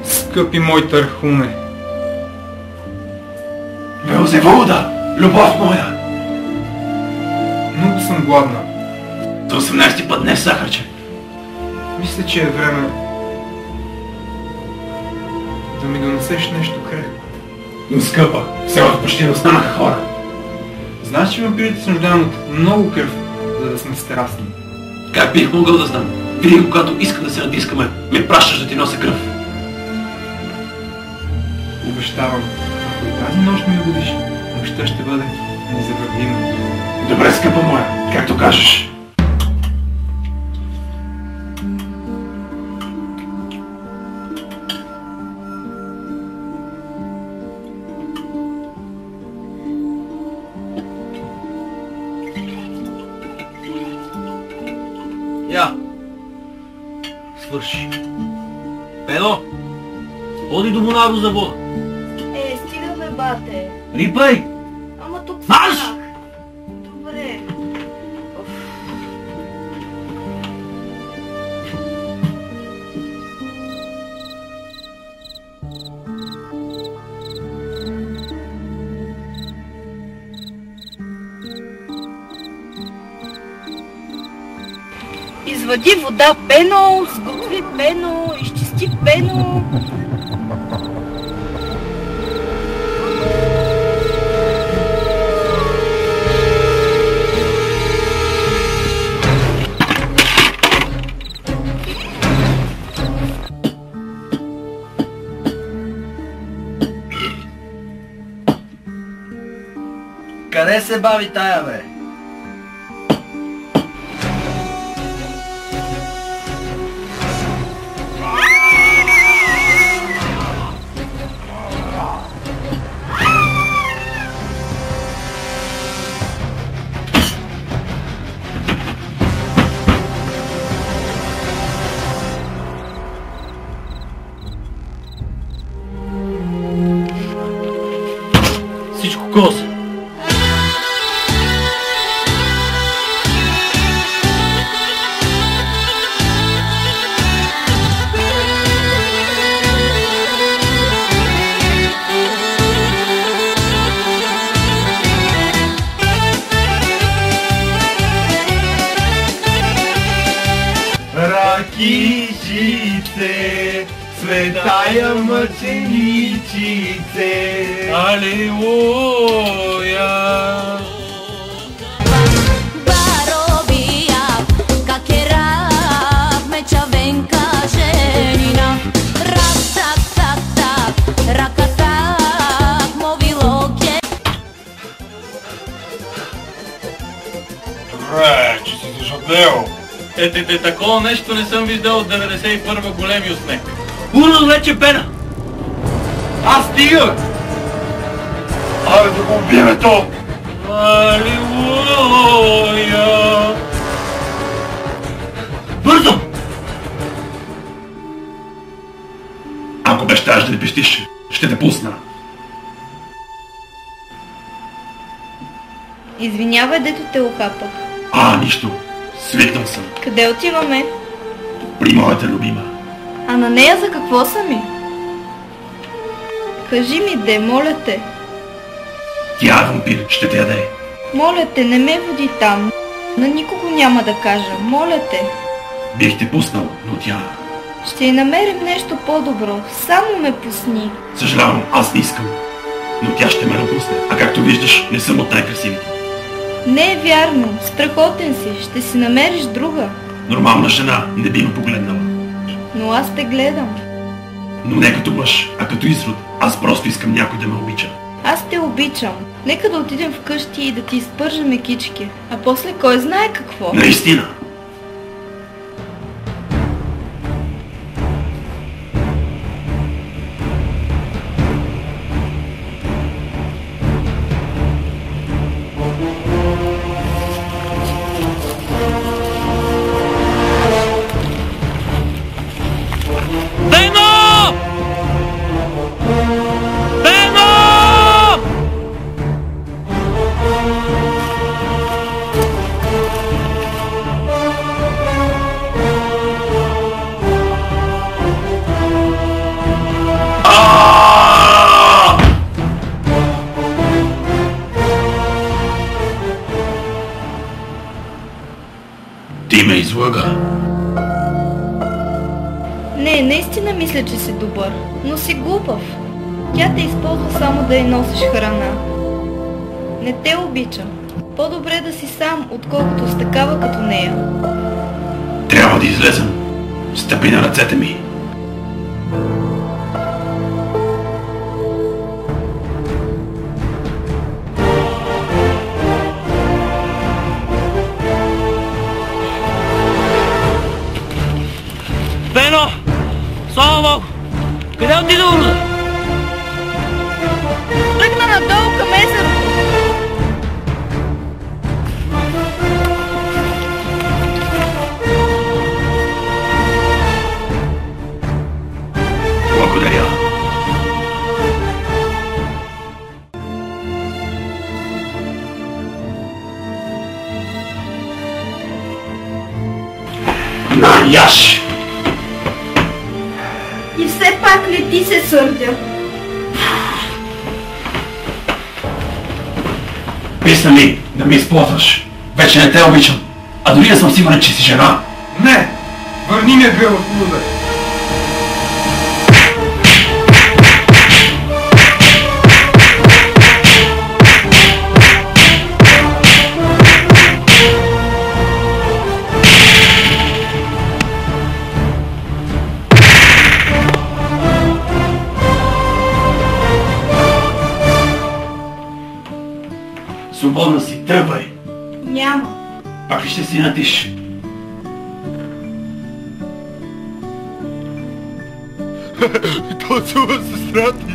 Скъпи мой Търхуне! Белзевуда! Любов моя! Много съм гладна. За 18-ти път днес, сахарче. Мисля, че е време да ми донесеш нещо крехко. Но скъпа, все още почти не останаха хора. Знаеш, че вампирите се нуждаем от много кръв, за да сме страстни. Как бих могъл да знам? Винаги, когато искам да се надискаме, ме пращаш да ти нося кръв. Обещавам, ако и тази нощ ми будиш, нощта ще бъде незабравима. Добре, скъпа моя, както кажеш. Я! Свърши. Педо! Ходи до Монаро за вода. Стигаме, бате. Рипай! Ама тук Марш! станах. Добре. Извади вода пено, сготви пено, изчисти пено. Къде се бави тая, бе? Всичко коса. Ракичице, светая мъченичице, алилуя. Barovia, kakera, mečavenka ženina, rak tak tak tak, rakatak, moviloke. Добре, че си зашъдел. Такова нещо не съм виждал от 91-а големия снег. Урно вече пена! Аз стига! Абе да го убиеме то! Алилуя! Бързо! Ако обещаеш да не пищиш, ще те пусна. Извинявай, дето те ухапах. Нищо. Свикнал съм. Къде отиваме? При моята любима. А на нея за какво са ми? Кажи ми, де, моля те. Тя вампир, ще те яде. Моля те, не ме води там. На никого няма да кажа. Моля те. Бих те пуснал, но тя... Ще й намерим нещо по-добро. Само ме пусни. Съжалявам, аз не искам. Но тя ще ме напусне. А както виждаш, не съм от най-красивите. Не е вярно. Страхотен си. Ще си намериш друга. Нормална жена не би ме погледнала. Но аз те гледам. Но не като мъж, а като изрод. Аз просто искам някой да ме обича. Аз те обичам. Нека да отидем вкъщи и да ти изпържем мекички. А после кой знае какво. Наистина. Ти ме излъга. Не, наистина мисля, че си добър, но си глупав. Тя те използва само да й носиш храна. Не те обича. По-добре да си сам, отколкото с такава като нея. Трябва да излезем. Стъпи на ръцете ми. Бено! Слава Богу! Къде отида Уруда? Тръгна надолу към езерото. Благодаря. На, яш! И все пак не ти се сърдя. Писна ми да ме използваш. Вече не те обичам. А дори не съм сигурен, че си жена. Не! Върни ме бе от луда! Свободна си, тръгвай. Няма. Пак ли ще си натиш? Той целува сестра ти.